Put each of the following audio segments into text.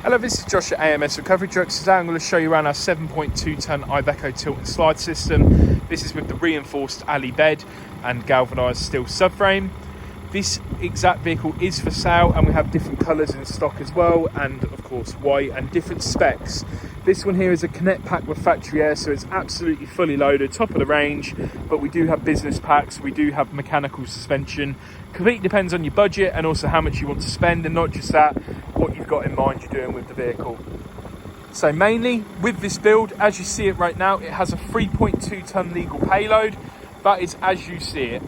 Hello, this is Josh at AMS Recovery Trucks. Today I'm going to show you around our 7.2 tonne Iveco tilt and slide system. This is with the reinforced alley bed and galvanised steel subframe. This exact vehicle is for sale and we have different colours in stock as well, and of course white and different specs. This one here is a connect pack with factory air, so it's absolutely fully loaded, top of the range, but we do have business packs, we do have mechanical suspension. Completely depends on your budget and also how much you want to spend, and not just that, what you've got in mind you're doing with the vehicle. So mainly with this build, as you see it right now, it has a 3.2 tonne legal payload. That is as you see it.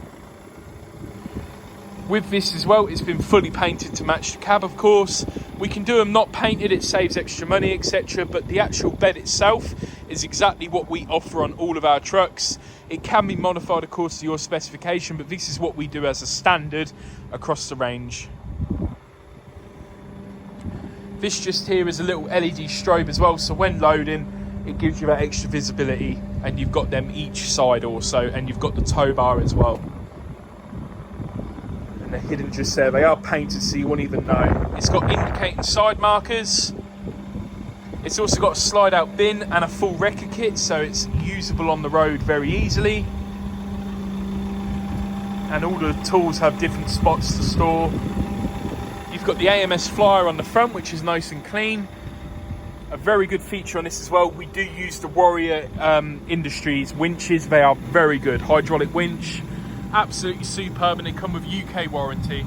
With this as well, it's been fully painted to match the cab, of course. We can do them not painted, it saves extra money, etc. But the actual bed itself is exactly what we offer on all of our trucks. It can be modified, of course, to your specification, but this is what we do as a standard across the range. This just here is a little LED strobe as well, so when loading, it gives you that extra visibility, and you've got them each side also, and you've got the tow bar as well. They're hidden just there. They are painted so you won't even know. It's got indicating side markers. It's also got a slide out bin and a full wrecker kit, so it's usable on the road very easily. And all the tools have different spots to store. You've got the AMS flyer on the front, which is nice and clean. A very good feature on this as well, we do use the Warrior Industries winches. They are very good. Hydraulic winch. Absolutely superb, and they come with UK warranty.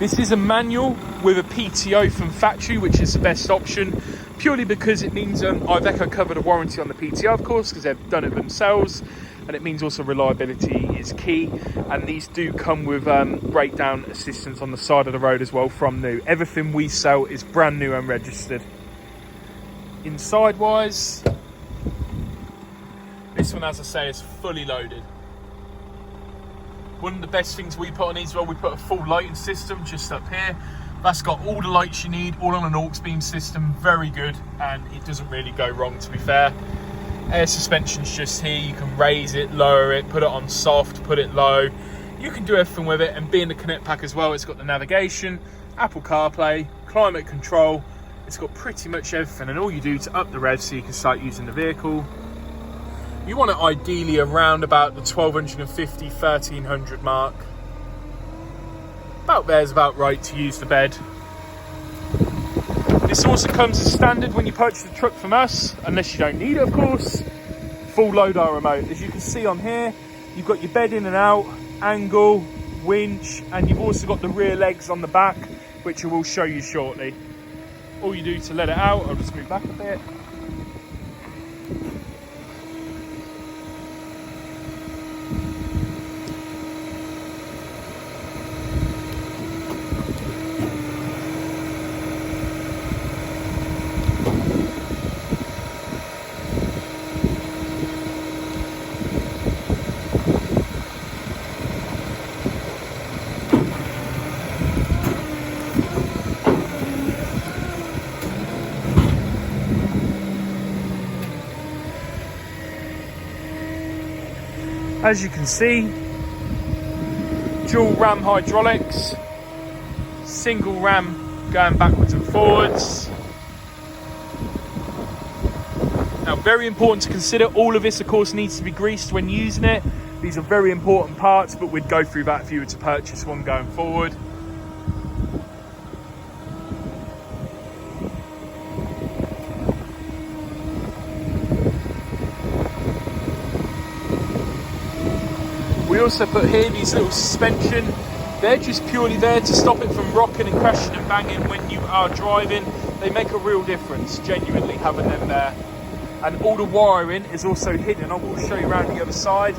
This is a manual with a PTO from factory, which is the best option, purely because it means Iveco covered a warranty on the PTO, of course, because they've done it themselves, and it means also reliability is key. And these do come with breakdown assistance on the side of the road as well from new. Everything we sell is brand new and registered. Inside wise, this one, as I say, is fully loaded. One of the best things we put on these, well, we put a full lighting system just up here. That's got all the lights you need, all on an AUXBEAM system, very good, and it doesn't really go wrong, to be fair. Air suspension's just here, you can raise it, lower it, put it on soft, put it low. You can do everything with it, and being the Connect Pack as well, it's got the navigation, Apple CarPlay, climate control, it's got pretty much everything, and all you do to up the rev so you can start using the vehicle. You want it ideally around about the 1250, 1300 mark. About there's about right to use the bed. This also comes as standard when you purchase the truck from us, unless you don't need it, of course. Full LODAR remote. As you can see on here, you've got your bed in and out, angle, winch, and you've also got the rear legs on the back, which I will show you shortly. All you do to let it out, I'll just move back a bit. As you can see, dual ram hydraulics, single ram going backwards and forwards. Now, very important to consider, all of this of course needs to be greased when using it. These are very important parts, but we'd go through that if you were to purchase one going forward. We also put here these little suspension. They're just purely there to stop it from rocking and crashing and banging when you are driving. They make a real difference, genuinely, having them there. And all the wiring is also hidden. I will show you around the other side.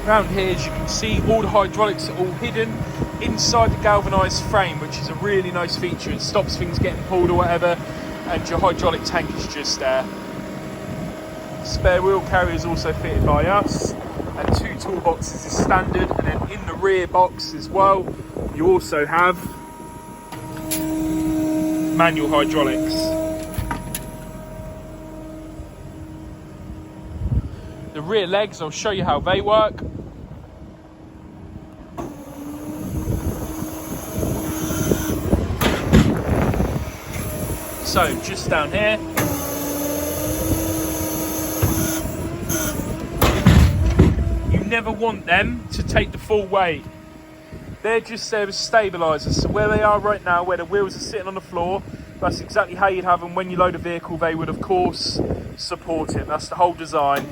Around here, as you can see, all the hydraulics are all hidden inside the galvanised frame, which is a really nice feature. It stops things getting pulled or whatever, and your hydraulic tank is just there. Spare wheel carrier is also fitted by us, and 2 toolboxes is standard. And then in the rear box as well, you also have manual hydraulics. The The rear legs, I'll show you how they work. So just down here, you never want them to take the full weight. They're just there as stabilisers. So where they are right now, where the wheels are sitting on the floor, that's exactly how you'd have them when you load a vehicle. They would of course support it. That's the whole design.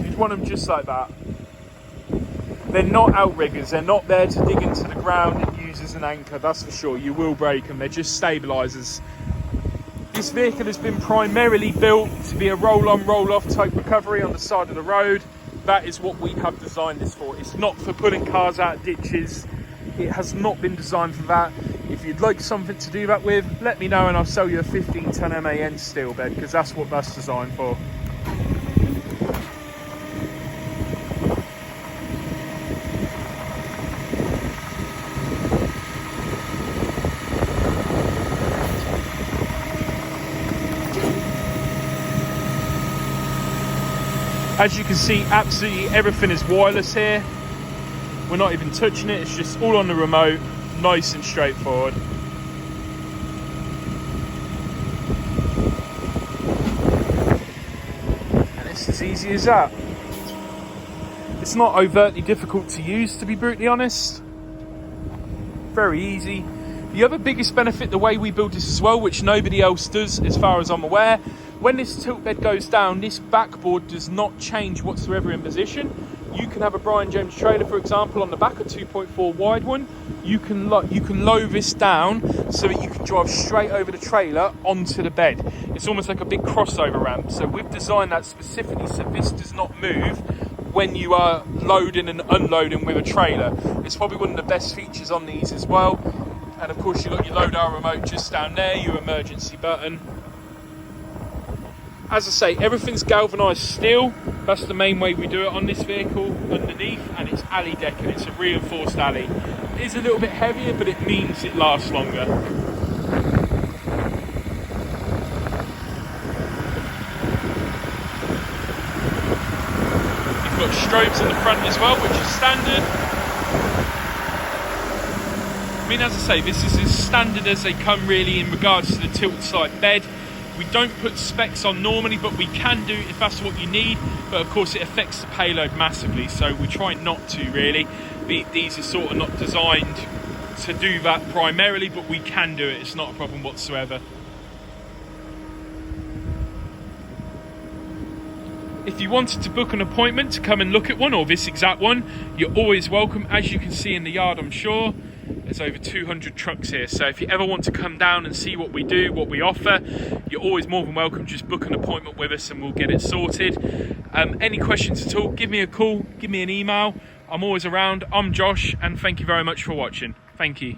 You'd want them just like that. They're not outriggers, they're not there to dig into the ground and use as an anchor, that's for sure. You will break them, they're just stabilisers. This vehicle has been primarily built to be a roll-on, roll-off type recovery on the side of the road. That is what we have designed this for. It's not for pulling cars out of ditches. It has not been designed for that. If you'd like something to do that with, let me know and I'll sell you a 15-ton MAN steel bed, because that's what that's designed for. As you can see, absolutely everything is wireless here. We're not even touching it, it's just all on the remote, nice and straightforward. And it's as easy as that. It's not overtly difficult to use, to be brutally honest. Very easy. The other biggest benefit, the way we build this as well, which nobody else does as far as I'm aware, when this tilt bed goes down, this backboard does not change whatsoever in position. You can have a Brian James trailer, for example, on the back, a 2.4 wide one. You can lower this down so that you can drive straight over the trailer onto the bed. It's almost like a big crossover ramp. So we've designed that specifically so this does not move when you are loading and unloading with a trailer. It's probably one of the best features on these as well. And of course you've got your LODAR remote just down there, your emergency button. As I say, everything's galvanised steel. That's the main way we do it on this vehicle underneath, and it's alley deck and it's a reinforced alley. It is a little bit heavier, but it means it lasts longer. You've got strobes in the front as well, which is standard. I mean, as I say, this is as standard as they come really in regards to the tilt side bed. We don't put specs on normally, but we can do if that's what you need. But of course it affects the payload massively, so we try not to really. These are sort of not designed to do that primarily, but we can do it. It's not a problem whatsoever. If you wanted to book an appointment to come and look at one, or this exact one, you're always welcome. As you can see in the yard, I'm sure, there's over 200 trucks here. So if you ever want to come down and see what we do, what we offer, you're always more than welcome. Just book an appointment with us and we'll get it sorted. Any questions at all, give me a call, give me an email. I'm always around. I'm Josh, and thank you very much for watching. Thank you.